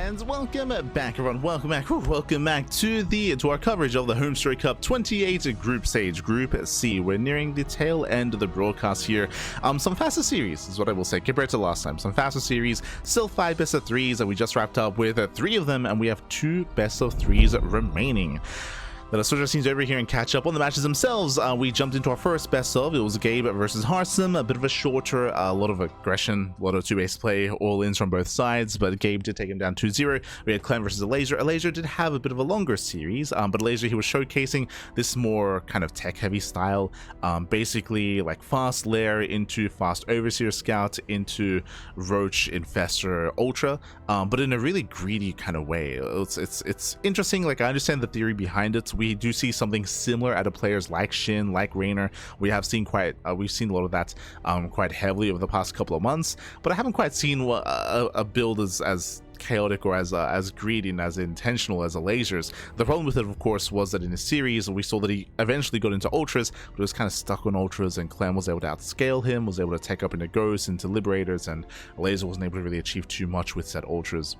And welcome back, everyone. Welcome back to our coverage of the HomeStory Cup 28 group stage, Group C. We're nearing the tail end of the broadcast here. Some faster series is what I will say compared to last time. Some faster series, still 5 best of 3s, and we just wrapped up with 3 of them, and we have 2 best of 3s remaining. Let us switch our scenes over here and catch up on the matches themselves. We jumped into our first best of. It was Gabe versus Harstem. A bit of a shorter, a lot of aggression, a lot of 2-base play, all ins from both sides, but Gabe did take him down 2-0. We had Clem versus Laser. Laser did have a bit of a longer series, but Laser, he was showcasing this more kind of tech-heavy style, basically like fast Lair into fast Overseer Scout into Roach Infestor Ultra, but in a really greedy kind of way. It's interesting. Like, I understand the theory behind it. We do see something similar out of players like Shin, like Raynor. We have seen we've seen a lot of that quite heavily over the past couple of months, but I haven't quite seen a build as chaotic or as greedy and as intentional as a Laser's. The problem with it, of course, was that in the series we saw that he eventually got into Ultras, but he was kind of stuck on Ultras, and Clem was able to outscale him, was able to take up into Ghosts, into Liberators, and Laser wasn't able to really achieve too much with said Ultras.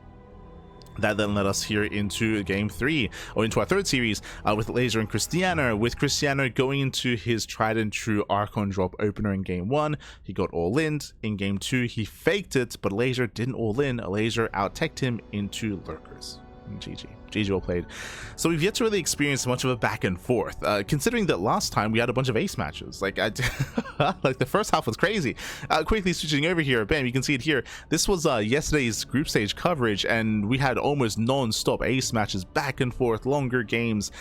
That then led us here into game 3, or into our third series, with Laser and Cristiano. With Cristiano going into his tried and true Archon drop opener in game 1, he got all in. In game 2, he faked it, but Laser didn't all in. Laser out-teched him into Lurkers. GG well played. So we've yet to really experience much of a back and forth, considering that last time we had a bunch of ace matches. Like, like the first half was crazy. Quickly switching over here, bam, you can see it here. This was yesterday's group stage coverage, and we had almost non-stop ace matches, back and forth, longer games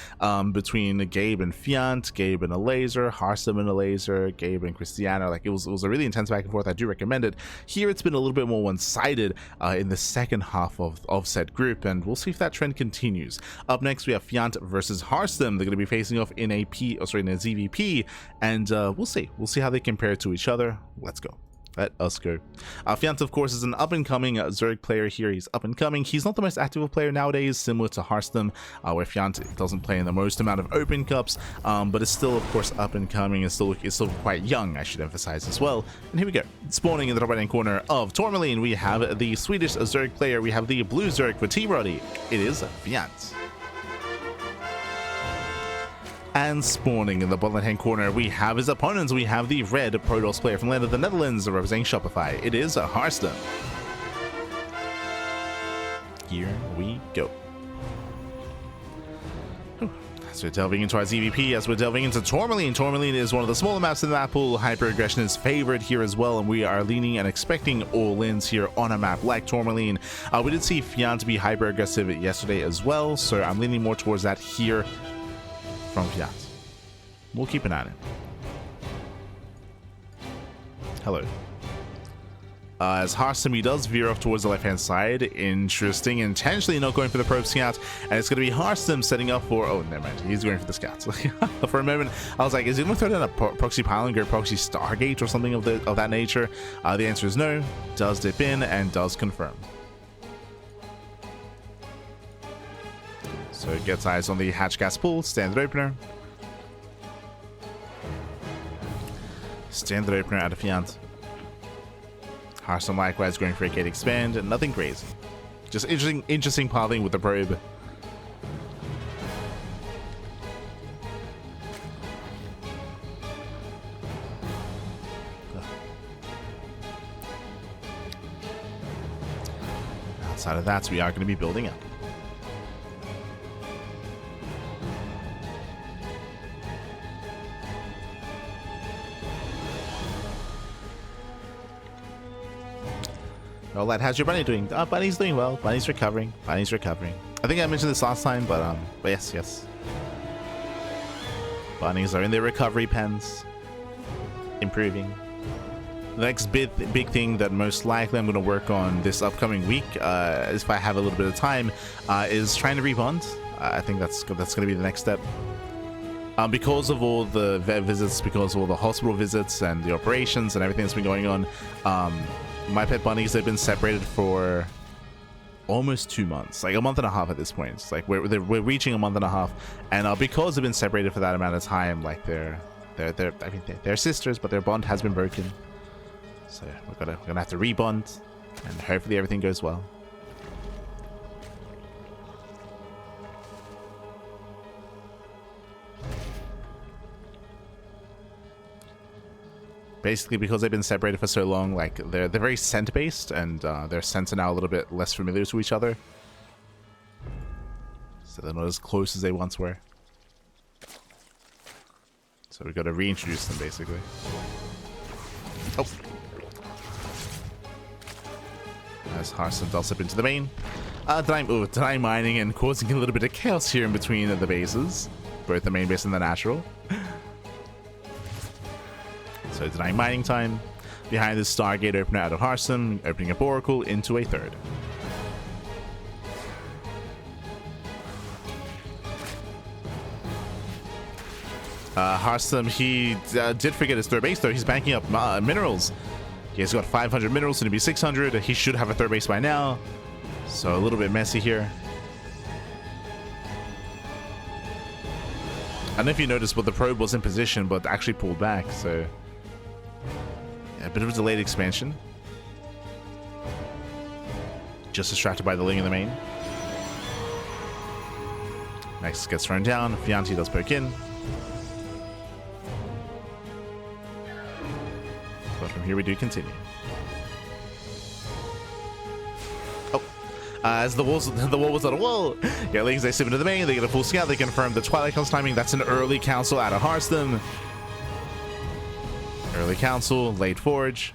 between Gabe and Fjant, Gabe and a Laser, Harstem and a Laser, Gabe and Cristiano. Like, it was a really intense back and forth. I do recommend it. Here it's been a little bit more one-sided in the second half of said group, and we'll see if that trend continues. Up next, we have Fjant versus Harstem. They're going to be facing off in a ZVP, and we'll see how they compare to each other. Let's go. Let us go. Fjant, of course, is an up-and-coming Zerg player here. He's up-and-coming. He's not the most active player nowadays, similar to Harstem, where Fjant doesn't play in the most amount of open cups, but is still, of course, up-and-coming and still quite young, I should emphasize as well. And here we go. Spawning in the top right-hand corner of Tourmaline, we have the Swedish Zerg player. We have the blue Zerg for T-Roddy. It is Fjant. And spawning in the bottom right-hand corner, we have his opponents. We have the red Protoss player from the land of the Netherlands representing Shopify. It is Harstem. Here we go. As we're delving into our ZVP, as we're delving into Tourmaline. Tourmaline is one of the smaller maps in the map pool. Hyper-aggression is favored here as well, and we are leaning and expecting all-ins here on a map like Tourmaline. We did see Fjant be hyper-aggressive yesterday as well, so I'm leaning more towards that here from Fjant. We'll keep an eye on it. Hello. As Harstem, he does veer off towards the left-hand side. Interesting. Intentionally not going for the probe scout, and it's going to be Harstem setting up for... Oh, never mind. He's going for the scouts. For a moment, I was like, is he going to throw down a proxy pile and go proxy Stargate or something of that nature? The answer is no. Does dip in and does confirm. So it gets eyes on the hatch gas pool, standard opener. Standard opener out of Fjant. Harstem likewise going for a gate expand, and nothing crazy. Just interesting pathing with the probe. Outside of that, we are going to be building up. Well, lad, how's your bunny doing? Bunny's doing well. Bunny's recovering. I think I mentioned this last time, but yes. Bunnies are in their recovery pens. Improving. The next big thing that most likely I'm going to work on this upcoming week, if I have a little bit of time, is trying to rebond. I think that's going to be the next step. Because of all the vet visits, because of all the hospital visits and the operations and everything that's been going on, my pet bunnies, they've been separated for almost 2 months, like a month and a half at this point. It's like we're reaching a month and a half, and because they've been separated for that amount of time, like they're sisters, but their bond has been broken. So we're gonna have to rebond, and hopefully everything goes well. Basically, because they've been separated for so long, like they're very scent based, and their scents are now a little bit less familiar to each other. So they're not as close as they once were. So we've got to reintroduce them, basically. Oh. As Harstem does up into the main. Denying mining and causing a little bit of chaos here in between the bases. Both the main base and the natural. So denying mining time. Behind this Stargate opener out of Harstem, opening up Oracle into a third. Harstem, he did forget his third base though. He's banking up minerals. He has got 500 minerals, soon to be 600. He should have a third base by now. So a little bit messy here. I don't know if you noticed, but the probe was in position, but actually pulled back. So yeah, a bit of a delayed expansion. Just distracted by the Ling in the main. Next gets thrown down. Fjant does poke in. But from here we do continue. Oh, as the wall was not a wall. Yeah, Lings, they slip into the main. They get a full scout. They confirm the Twilight Council timing. That's an early council out of Harstem. Early council, late forge.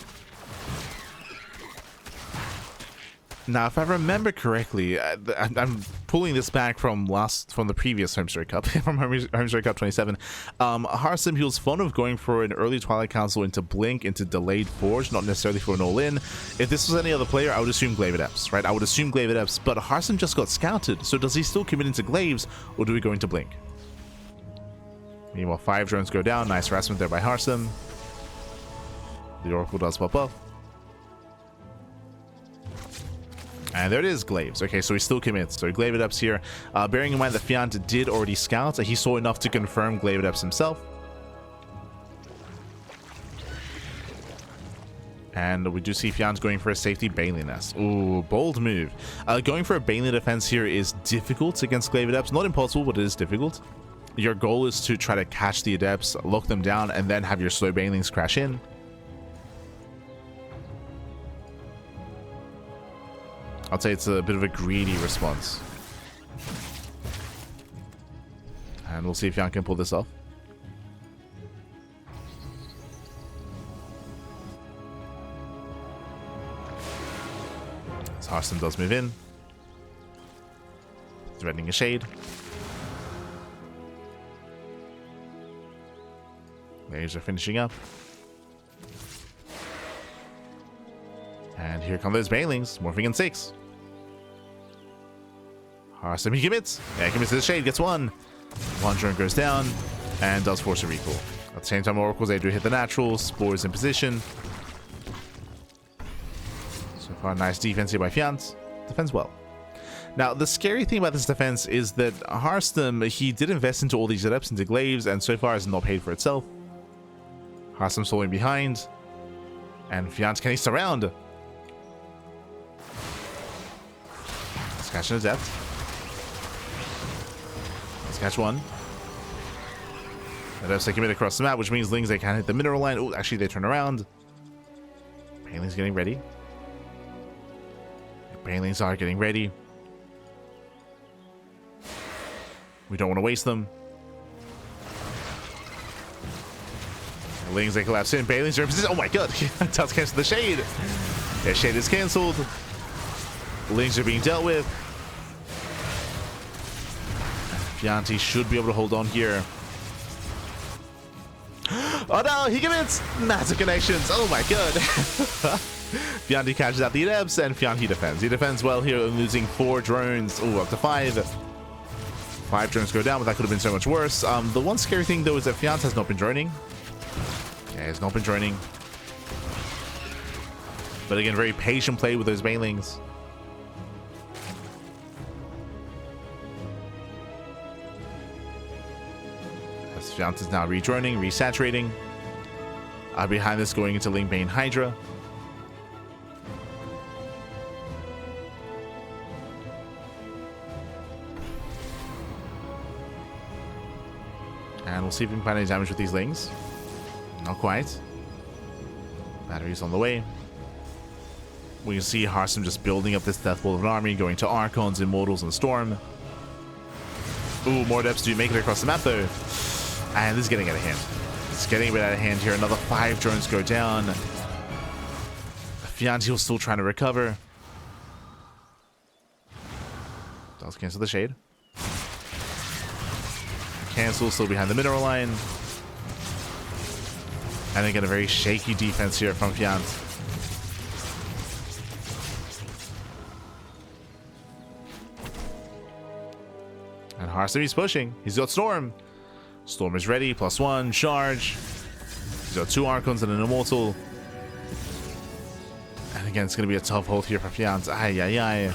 Now, if I remember correctly, I'm pulling this back from the previous HomeStory Cup, from HomeStory Cup 27. Harstem, he was fond of going for an early Twilight Council into Blink, into delayed Forge, not necessarily for an all-in. If this was any other player, I would assume Glaive Adepts, right? I would assume Glaive Adepts, but Harstem just got scouted, so does he still commit into Glaives, or do we go into Blink? Meanwhile, 5 drones go down. Nice harassment there by Harstem. The Oracle does pop up. And there it is, Glaives. Okay, so he still commits. So Glaive Adepts here. Bearing in mind that Fjant did already scout, he saw enough to confirm Glaive Adepts himself. And we do see Fjant going for a safety Baneling Nest. Ooh, bold move. Going for a Baneling defense here is difficult against Glaive Adepts. Not impossible, but it is difficult. Your goal is to try to catch the Adepts, lock them down, and then have your slow Banelings crash in. I'd say it's a bit of a greedy response. And we'll see if Fjant can pull this off. As Harstem does move in. Threatening a shade. Layers are finishing up. And here come those Banelings, morphing in 6. Harstem, he commits. Yeah, he commits to the shade, gets one. One drone goes down, and does force a recall. At the same time, Oracles, they do hit the natural. Spores in position. So far, nice defense here by Fjant. Defends well. Now, the scary thing about this defense is that Harstem, he did invest into all these Adepts, into Glaives, and so far has not paid for itself. Harstem's falling behind. And Fjant, can he surround? Let's catch an Adept. Let's catch one. Adepts, they commit across the map, which means Lings, they can't hit the mineral line. Oh, actually, they turn around. Banelings getting ready. Banelings are getting ready. We don't want to waste them. Lings, they collapse in. Banelings are in position. Oh my god. Does cancel the shade. Yeah, shade is cancelled. Lings are being dealt with. Fjant should be able to hold on here. Oh no, he commits! Massive connections. Oh my god. Fjant catches out the Adepts, and Fjant defends. He defends well here, losing 4 drones. Oh, up to 5. 5 drones go down, but that could have been so much worse. The one scary thing though is that Fjant has not been droning. Yeah, he's not been droning. But again, very patient play with those Banelings. As Fjant is now redroning, resaturating. Behind this, going into Ling Bane Hydra. And we'll see if we can find any damage with these Lings. Not quite. Batteries on the way. We can see Harstem just building up this death wall of an army, going to Archons, Immortals, and Storm. Ooh, more depths do make it across the map though. And this is getting out of hand. It's getting a bit out of hand here. Another 5 drones go down. Fjant he'll still trying to recover. Does cancel the shade. Cancel, still behind the mineral line. And again, a very shaky defense here from Fjant. And Harstem, he's pushing. He's got Storm. Storm is ready. +1, charge. He's got 2 Archons and an Immortal. And again, it's going to be a tough hold here for Fjant. Ay, ay, ay.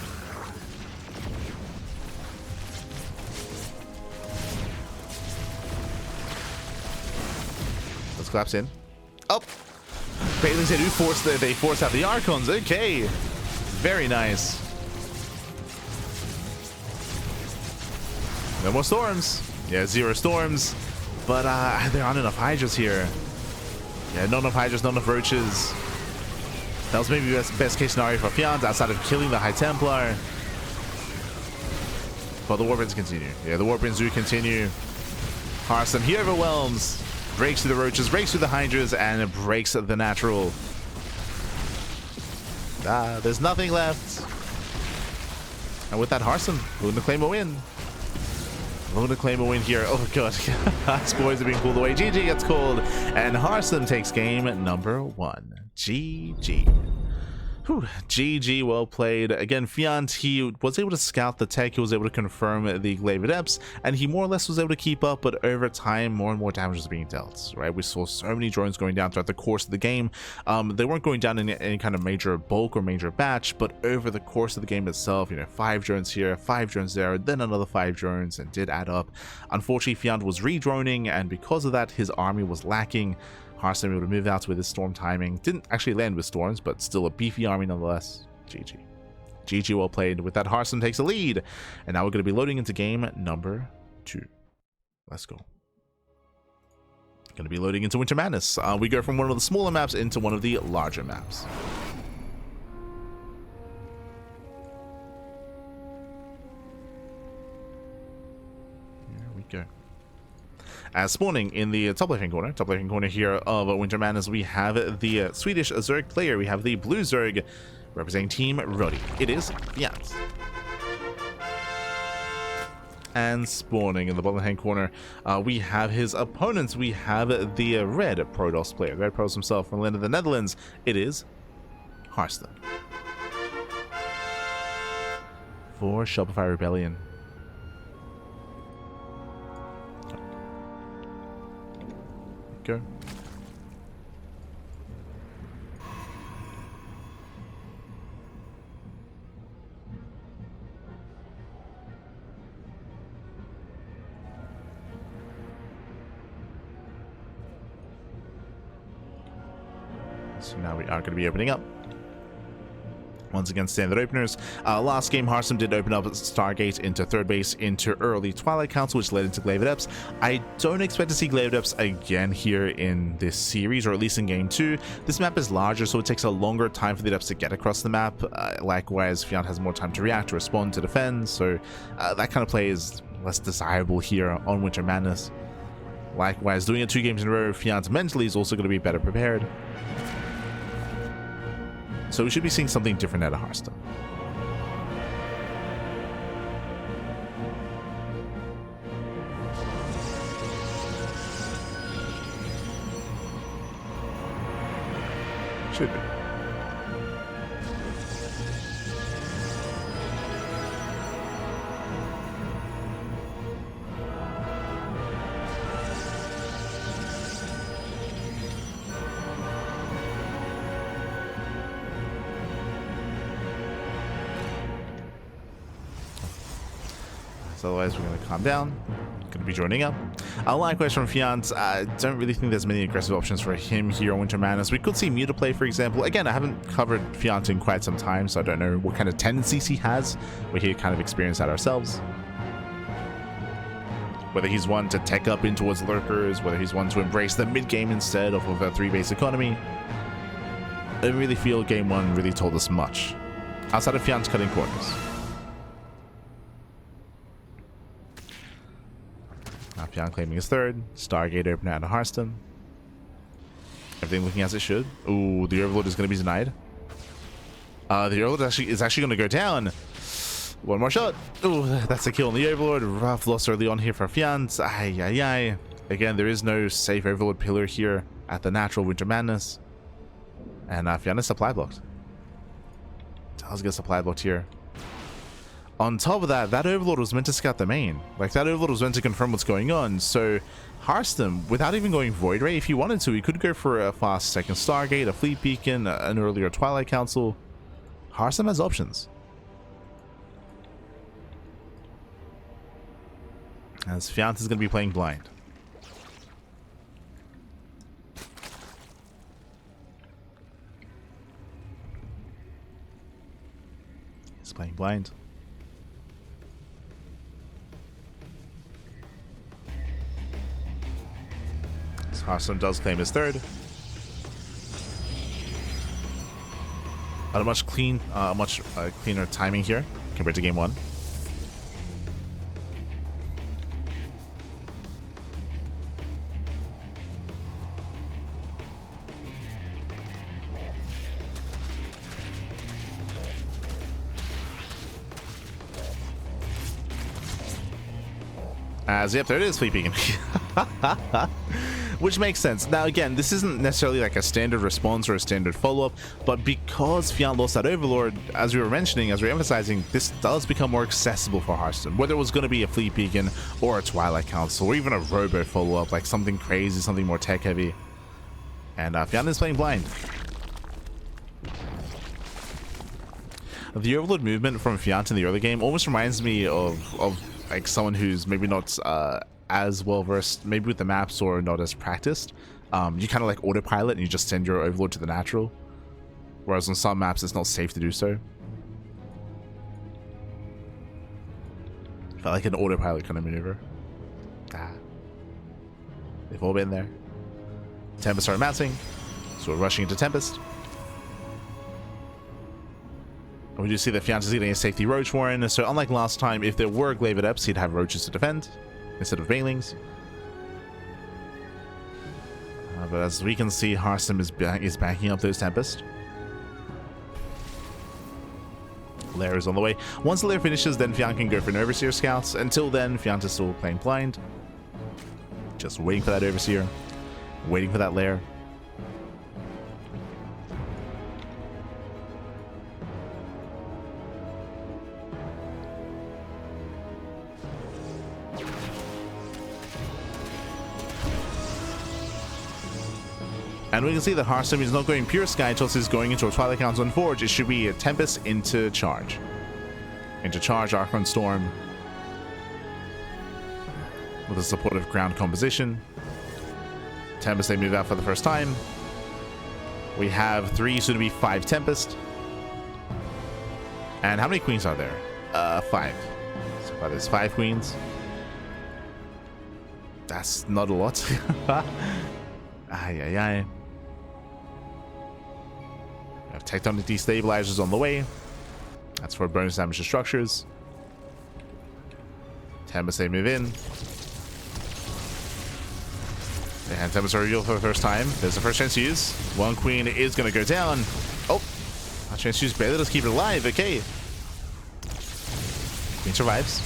Let's collapse in. Oh! Bailey's they force out the Archons. Okay. Very nice. No more storms. Yeah, 0 storms. But there aren't enough Hydras here. Yeah, not enough Hydras, not enough Roaches. That was maybe best case scenario for Fjant outside of killing the High Templar. But the Warbinds continue. Yeah, the Warbinds do continue. Harstem, he overwhelms. Breaks through the Roaches, breaks through the Hydras, and breaks the Natural. There's nothing left. And with that, Harstem looking to claim a win. Looking to claim a win here. Oh god, spoilers are being pulled away. GG gets called, and Harstem takes game number 1. GG. Whew. GG, well played. Again, Fjant, he was able to scout the tech, he was able to confirm the Glaive Adepts, and he more or less was able to keep up, but over time, more and more damage was being dealt, right? We saw so many drones going down throughout the course of the game. They weren't going down in any kind of major bulk or major batch, but over the course of the game itself, you know, 5 drones here, 5 drones there, then another 5 drones, and did add up. Unfortunately, Fjant was re-droning, and because of that, his army was lacking. Harstem able to move out with his storm timing. Didn't actually land with storms, but still a beefy army nonetheless. GG. GG, well played. With that, Harstem takes the lead. And now we're going to be loading into game number 2. Let's go. Going to be loading into Winter Madness. We go from one of the smaller maps into one of the larger maps. Here we go. As spawning in the top left-hand corner here of Winter Madness, we have the Swedish Zerg player. We have the blue Zerg representing Team Roddy. It is Fjant. And spawning in the bottom-hand corner, we have his opponents. We have the red Protoss player, red Protoss himself from the Netherlands. It is Harstem. For Shopify Rebellion. Go. So now we are going to be opening up. Once again, standard openers. Last game, Harstem did open up Stargate into third base into early Twilight Council, which led into Glaive Adepts. I don't expect to see Glaive Adepts again here in this series, or at least in game 2. This map is larger, so it takes a longer time for the Adepts to get across the map. Likewise, Fjant has more time to react, to respond, to defend, so that kind of play is less desirable here on Winter Madness. Likewise, doing it 2 games in a row, Fjant mentally is also going to be better prepared. So we should be seeing something different out of Harstem. Should be. Otherwise, we're going to calm down. Going to be joining up. Likewise from Fjant, I don't really think there's many aggressive options for him here on Winter Madness. We could see Mutaplay, for example. Again, I haven't covered Fjant in quite some time, so I don't know what kind of tendencies he has. We're here kind of experience that ourselves. Whether he's one to tech up in towards lurkers, whether he's one to embrace the mid-game instead of a 3-base economy. don't really feel game one really told us much outside of Fjant cutting corners. Now Fjant claiming his third. Stargate open out of Harstem. Everything looking as it should. Ooh, the Overlord is going to be denied. The Overlord is actually going to go down. One more shot. Ooh, that's a kill on the Overlord. Rough loss early on here for Fjant. Ay, ay, ay. Again, there is no safe Overlord pillar here at the natural Winter Madness. And Fjant is supply blocked. Does get supply blocked here. On top of that, that Overlord was meant to scout the main. Like, that Overlord was meant to confirm what's going on. So, Harstem, without even going Void Ray, if he wanted to, he could go for a fast second Stargate, a Fleet Beacon, an earlier Twilight Council. Harstem has options. As Fjant is going to be playing blind. He's playing blind. Harstem does claim his third. At a much cleaner timing here compared to game one. Yep, there it is, Fleet Beacon. Which makes sense. Now again, this isn't necessarily like a standard response or a standard follow-up, but because Fjant lost that Overlord, as we were mentioning, as we were emphasizing, this does become more accessible for Harstem. Whether it was going to be a Fleet Beacon or a Twilight Council or even a Robo follow-up, like something crazy, something more tech-heavy. And Fjant is playing blind. The Overlord movement from Fjant in the early game almost reminds me of like someone who's maybe not as well versed, maybe with the maps, or not as practiced. You kind of like autopilot and you just send your Overlord to the natural, whereas on some maps it's not safe to do so. Felt like an autopilot kind of maneuver. They've all been there. Tempest are mounting, so we're rushing into Tempest. And we do see that Fjant is getting a safety Roach Warren, so unlike last time, if there were Glaive Adepts, he'd have Roaches to defend instead of Banelings. But as we can see, Harstem is backing up those Tempest. Lair is on the way. Once the Lair finishes, then Fjant can go for an Overseer Scouts. Until then, Fjant is still playing blind. Just waiting for that Overseer. Waiting for that Lair. And we can see that Harstem is not going pure Sky Toss, is going into a Twilight Council and Forge. It should be a Tempest into Charge. Into Charge, Archon Storm. With a supportive ground composition. Tempest, they move out for the first time. We have 3, soon to be 5 Tempest. And how many Queens are there? 5. So there's 5 Queens. That's not a lot. Ay, ay, ay. We have Tectonic Destabilizers on the way. That's for bonus damage to structures. Tempest, they move in. And Tempest are revealed for the first time. There's the first chance to use. One Queen is going to go down. Oh, a chance to use barely. Let's keep it alive. Okay. Queen survives.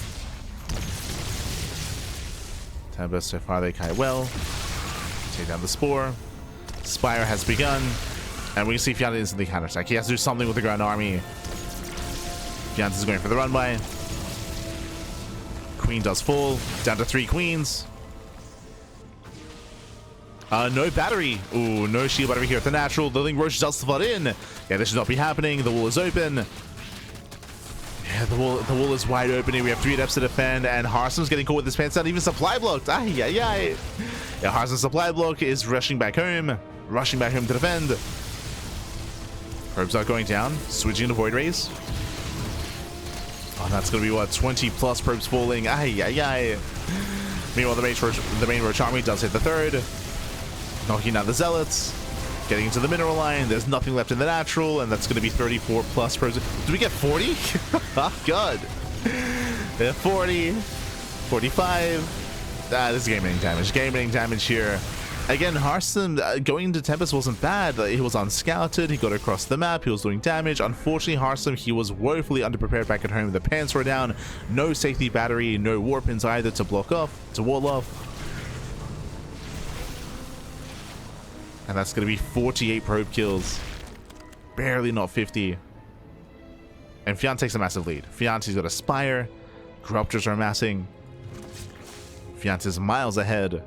Tempest, so far they kite well. Take down the Spore. Spire has begun. And we can see Fjant instantly counterattack. He has to do something with the Grand Army. Fjant is going for the run by. Queen does fall. Down to 3 Queens. No battery. Ooh, no shield battery here at the natural. The Ling Roach does flood in. Yeah, this should not be happening. The wall is open. Yeah, the wall is wide open here. We have 3 Adepts to defend, and Harstem's getting caught with his pants down. Even supply blocked. Ay, ay, ay. Yeah, Harstem's supply block is rushing back home. Rushing back home to defend. Probes are going down. Switching to Void Rays. Oh, that's going to be, what, 20 plus probes falling. Ay, ay, ay. Meanwhile, the main Roach Army does hit the 3rd. Knocking down the Zealots. Getting into the mineral line, there's nothing left in the natural, and that's going to be 34 plus pros. Do we get 40? Oh, God. 40, 45. This is game-ending damage. Game-ending damage here. Again, Harstem going into Tempest wasn't bad. He was unscouted. He got across the map. He was doing damage. Unfortunately, Harstem, he was woefully underprepared back at home. The pants were down. No safety battery. No warpins either to block off, to wall off. And that's going to be 48 probe kills. Barely not 50. And Fjant takes a massive lead. Fjant, he's got a Spire. Corruptors are amassing. Fjant is miles ahead.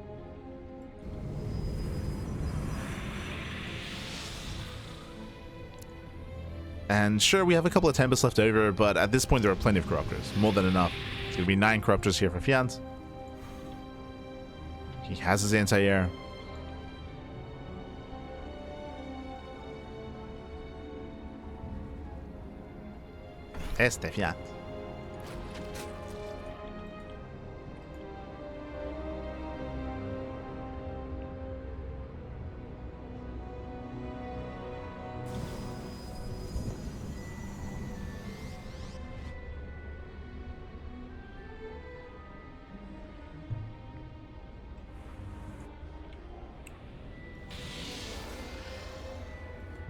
And sure, we have a couple of Tempests left over, but at this point there are plenty of Corruptors. More than enough. It's going to be 9 Corruptors here for Fjant. He has his anti-air. Fjant.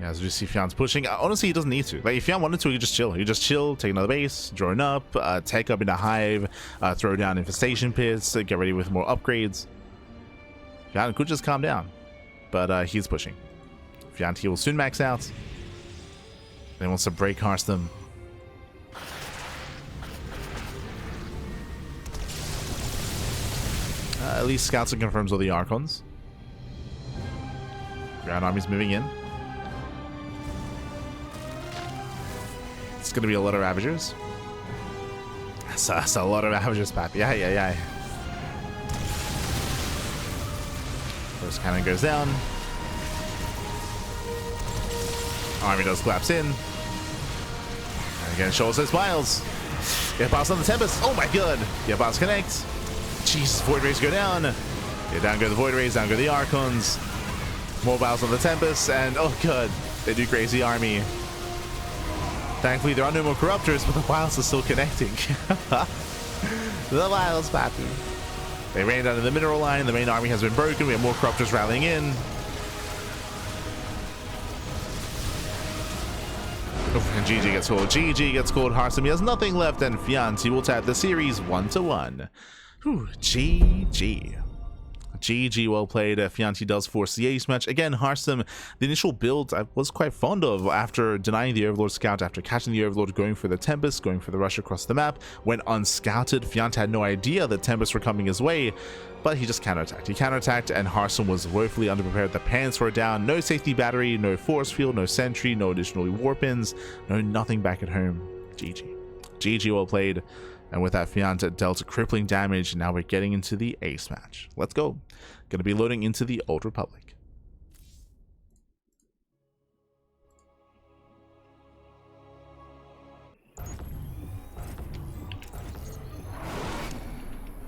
Yeah, as we see Fjant's pushing. Honestly, he doesn't need to. Like, if Fjant wanted to, he could just chill. He just chill, take another base, drone up, tech up in a hive, throw down infestation pits, get ready with more upgrades. Fjant could just calm down, but he's pushing. Fjant, he will soon max out. Then he wants to break Harstem. At least scouts and confirms all the Archons. Ground army's moving in. It's going to be a lot of Ravagers. That's a lot of Ravagers, Pappy. Yeah. First cannon goes down. Army does collapse in. And again, shows those miles. Get past on the Tempest. Oh my god. Get past connect. Jesus, Void Rays go down. Yeah, down go the Void Rays, down go the Archons. More battles on the Tempest, and oh god, they do crazy army. Thankfully, there are no more Corruptors, but the Wilds are still connecting. The Wilds, Pappy. They ran down to the mineral line. The main army has been broken. We have more Corruptors rallying in. Oof, and GG gets called. GG gets called. Harstem, he has nothing left, and Fjant, he will tap the series 1-1. Whew, GG. GG, well played. Fjant does force the ace match. Again, Harstem, the initial build I was quite fond of after denying the Overlord scout, after catching the Overlord, going for the Tempest, going for the rush across the map. Went unscouted. Fjant had no idea that Tempests were coming his way, but he just counterattacked. He counterattacked, and Harstem was woefully underprepared. The pants were down. No safety battery, no force field, no sentry, no additional warpins, no nothing back at home. GG. GG, well played. And with that, Fjant dealt crippling damage. Now we're getting into the ace match. Let's go. Going to be loading into the Old Republic.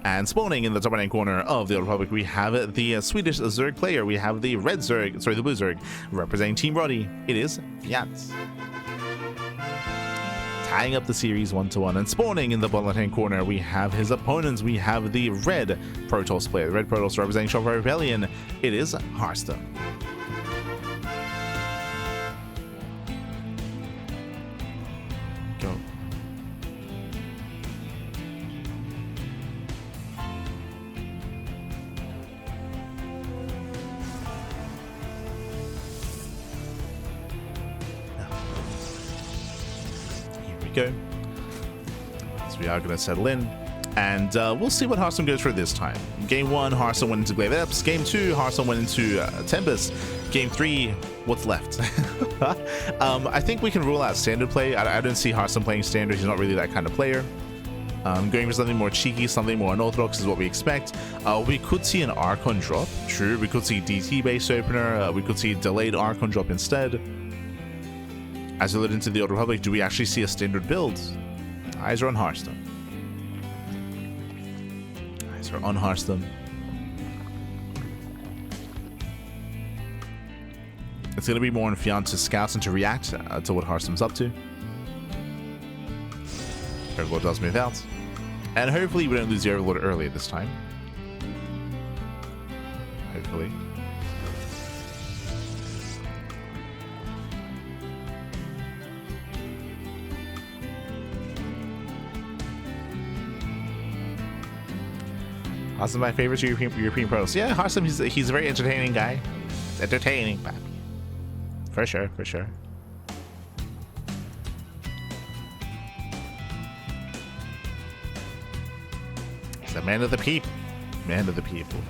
And spawning in the top right-hand corner of the Old Republic, we have the Swedish Zerg player. We have the red Zerg, sorry, the blue Zerg, representing Team Roddy. It is Fjant. Tying up the series 1-1, and spawning in the bottom left-hand corner, we have his opponents. We have the red Protoss player, the red Protoss representing Shopify Rebellion. It is Harstem. Go. Go. So we are going to settle in, and we'll see what Harstem goes for this time. Game 1, Harstem went into Glaive Eps. Game 2, Harstem went into Tempest. Game 3, what's left? I think we can rule out standard play. I don't see Harstem playing standard. He's not really that kind of player. Going for something more cheeky, something more unorthodox is what we expect. We could see an Archon drop. True, we could see DT base opener. We could see delayed Archon drop instead. As we look into the Old Republic, do we actually see a standard build? Eyes are on Harstem. Eyes are on Harstem. It's going to be more on Fjant to scout and to react to what Harstem's up to. Overlord does move out. And hopefully we don't lose the Overlord early this time. Hopefully. Harstem's my favorite European pros. Yeah, Harstem, he's a very entertaining guy. It's entertaining, but for sure, for sure. He's a man of the people. Man of the people.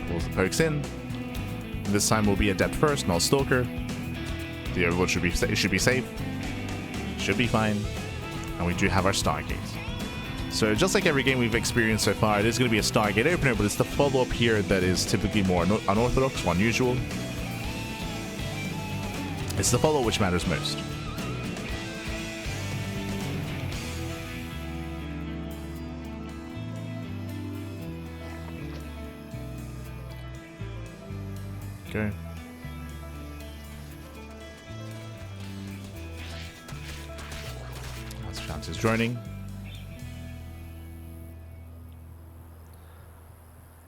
Pulls the pokes in. This time will be Adept first, not Stalker. The Overlord should be safe. Should be fine. And we do have our Stargate. So just like every game we've experienced so far, it is going to be a Stargate opener, but it's the follow-up here that is typically more unorthodox, more unusual. It's the follow-up which matters most. Okay. That's Fjant is joining.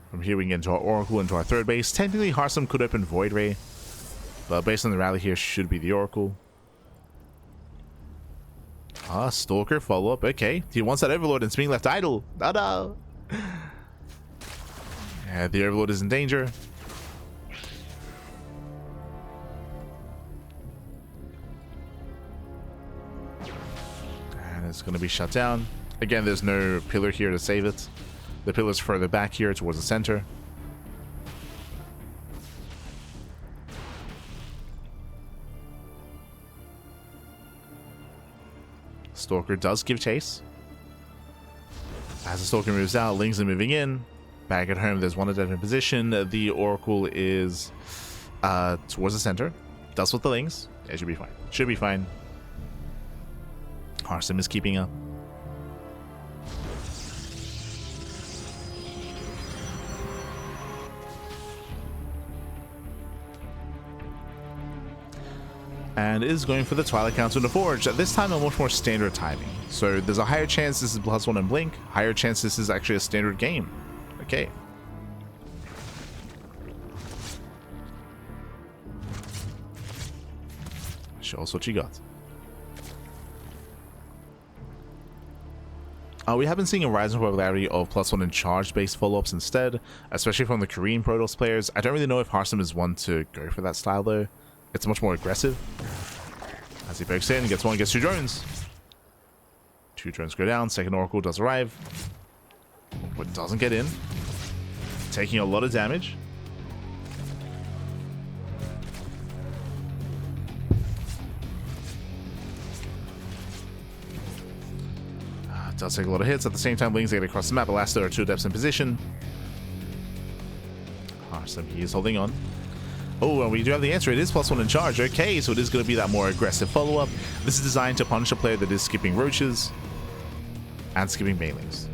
From here we can get into our Oracle, into our third base. Technically Harstem could open Void Ray, but based on the rally here should be the Oracle. Ah, Stalker follow-up. Okay. He wants that Overlord and it's being left idle. No, no. Yeah, the Overlord is in danger. It's going to be shut down. Again, there's no pillar here to save it. The pillar's further back here towards the center. Stalker does give chase. As the Stalker moves out, Lings are moving in. Back at home, there's one Adept in position. The Oracle is towards the center. Does with the Lings. It should be fine. Should be fine. Harstem is keeping up. And is going for the Twilight Council in the Forge. At this time, a much more standard timing. So there's a higher chance this is +1 and Blink. Higher chance this is actually a standard game. Okay. Show us what you got. We have been seeing a rise in popularity of +1 and charge based follow-ups instead, especially from the Korean Protoss players. I don't really know if Harstem is one to go for that style though. It's much more aggressive. As he pokes in, gets one, gets two drones. Two drones go down, second Oracle does arrive. But doesn't get in. Taking a lot of damage. Does take a lot of hits. At the same time, Lings get across the map. Alas, there are two Adepts in position. Harstem, he is holding on. Oh, and we do have the answer. It is +1 in charge. Okay, so it is going to be that more aggressive follow-up. This is designed to punish a player that is skipping roaches and skipping banelings.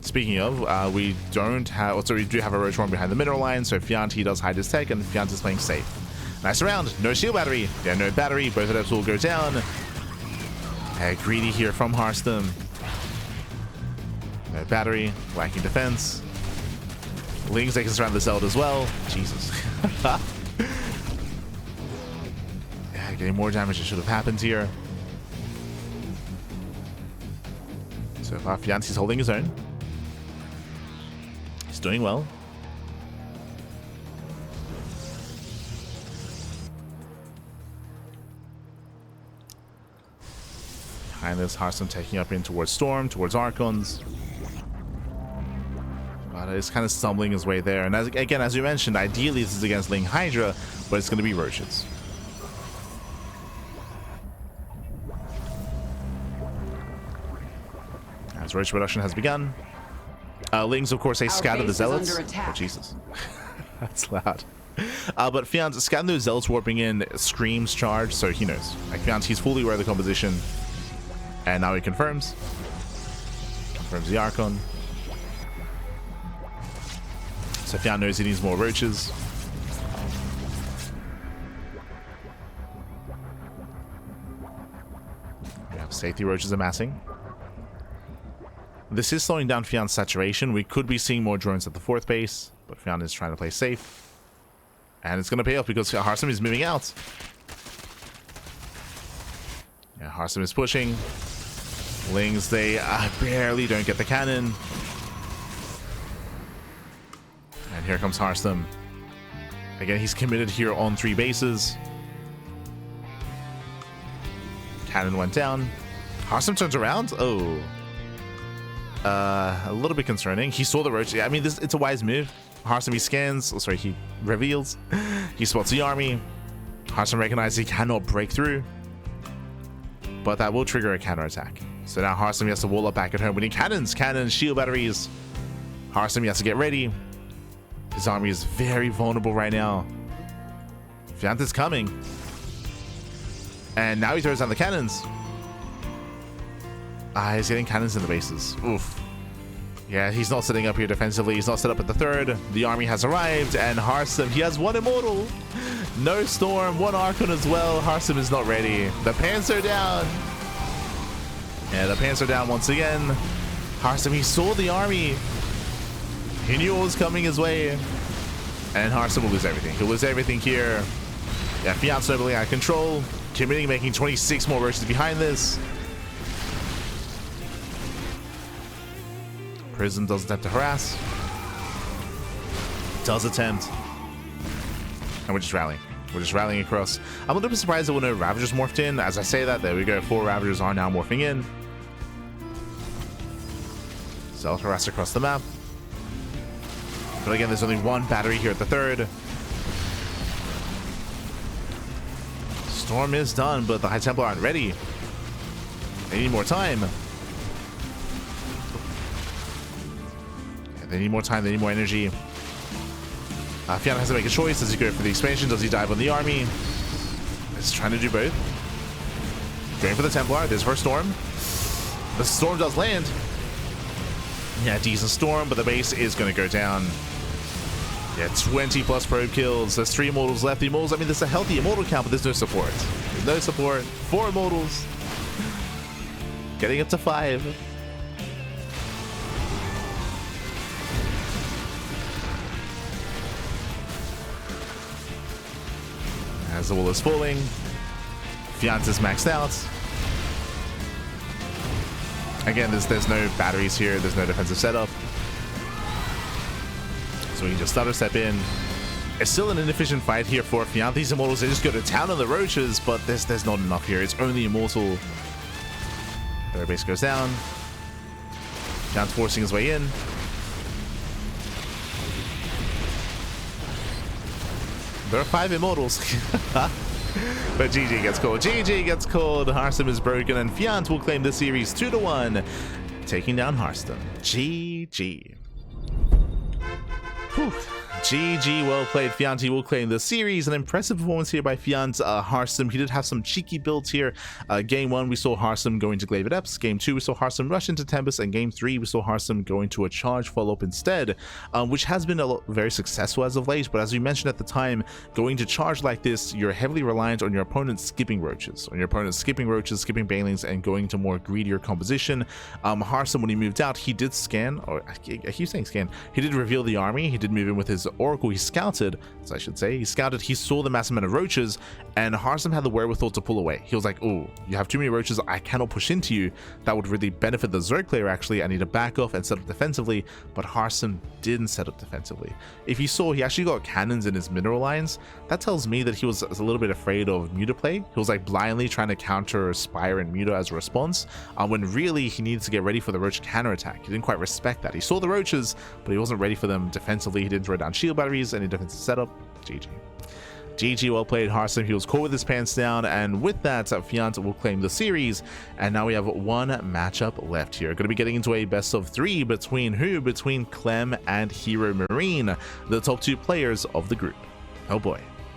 Speaking of, we don't have... Also, we do have a roach run behind the mineral line, so Fjant, he does hide his tech, and Fjant is playing safe. Nice round. No shield battery. Yeah, no battery. Both Adepts will go down. Greedy here from Harstem. No battery, lacking defense. Lings takes us around the Zeld as well. Jesus. Yeah, getting more damage that should have happened here. So far, Fjant is holding his own. He's doing well. Behind this, Harstem taking up in towards Storm, towards Archons. But he's kind of stumbling his way there. And again, as you mentioned, ideally this is against Ling Hydra, but it's going to be Roaches. As Roach production has begun. Lings, of course, they scattered the Zealots. Oh, Jesus. That's loud. But Fjant, scan those Zealots warping in, screams charge, so he knows. Like Fjant, he's fully aware of the composition. And now he confirms. Confirms the Archon. So Fjant knows he needs more roaches. We have safety roaches amassing. This is slowing down Fjant's saturation. We could be seeing more drones at the 4th base, but Fjant is trying to play safe. And it's going to pay off because Harstem is moving out. Yeah, Harstem is pushing. Lings, they barely don't get the cannon. And here comes Harstem. Again, he's committed here on 3 bases. Cannon went down. Harstem turns around. Oh. A little bit concerning. He saw the roach. I mean, it's a wise move. Harstem, he scans. Oh, sorry, he reveals. He spots the army. Harstem recognizes he cannot break through. But that will trigger a counterattack. So now Harstem has to wall up back at home. We need cannons, shield batteries. Harstem has to get ready. His army is very vulnerable right now. Fjant is coming. And now he throws down the cannons. He's getting cannons in the bases. Oof. Yeah, he's not setting up here defensively. He's not set up at the 3rd. The army has arrived, and Harstem, he has 1 immortal. No storm, 1 Archon as well. Harstem is not ready. The Panzer down. Yeah, the Panzer down once again. Harstem, he saw the army. He knew what was coming his way. And Harstem will lose everything. He'll lose everything here. Yeah, Fjant's nobly out of control. Committing, making 26 more roaches behind this. Prism does attempt to harass. Does attempt. And we're just rallying. We're just rallying across. I'm a little bit surprised there were no Ravagers morphed in. As I say that, there we go. 4 Ravagers are now morphing in. Zealot harass across the map. But again, there's only 1 battery here at the 3rd. Storm is done, but the High Templar aren't ready. They need more time. They need more time, they need more energy. Fjant has to make a choice. Does he go for the expansion? Does he dive on the army? He's trying to do both. Going for the Templar. There's her Storm. The Storm does land. Yeah, decent Storm, but the base is going to go down. Yeah, 20 plus probe kills. There's 3 immortals left. The immortals, I mean, there's a healthy immortal count, but there's no support. There's no support. 4 immortals. Getting up to 5. As the wall is falling, Fjant is maxed out. Again, there's no batteries here. There's no defensive setup. So we can just stutter step in. It's still an inefficient fight here for Fjant. These immortals, they just go to town on the roaches, but there's not enough here. It's only immortal. Their base goes down. Fjant forcing his way in. There are 5 immortals. But GG gets called. GG gets called. Harstem is broken, and Fjant will claim the series 2-1, taking down Harstem. GG. Whew. GG, well played. Fjant will claim the series. An impressive performance here by Fjant. Harstem, he did have some cheeky builds here. Game 1, we saw Harstem go into Glaive Adepts. Game 2, we saw Harstem rush into Tempest. And Game 3, we saw Harstem go into a charge follow-up instead, which has been very successful as of late. But as we mentioned at the time, going to charge like this, you're heavily reliant on your opponent skipping roaches. Skipping banelings, and going to more greedier composition. Harstem, when he moved out, he did scan, or I keep saying scan, he did reveal the army. He did move in with his Oracle. He scouted, as I should say, he saw the massive amount of roaches, and Harstem had the wherewithal to pull away. He was like, oh, you have too many roaches, I cannot push into you. That would really benefit the Zerg player. Actually, I need to back off and set up defensively. But Harstem didn't set up defensively. If you saw, he actually got cannons in his mineral lines. That tells me that he was a little bit afraid of Muta play. He was like blindly trying to counter Spire and Muta as a response, when really he needed to get ready for the roach counterattack. He didn't quite respect that. He saw the roaches, but he wasn't ready for them defensively. He didn't throw down shield batteries. Any defensive setup. GG, well played, Harstem. He was caught with his pants down, and with that, Fjant will claim the series. And now we have 1 matchup left here. Going to be getting into a best of 3 between Clem and Hero Marine, the top 2 players of the group. Oh boy.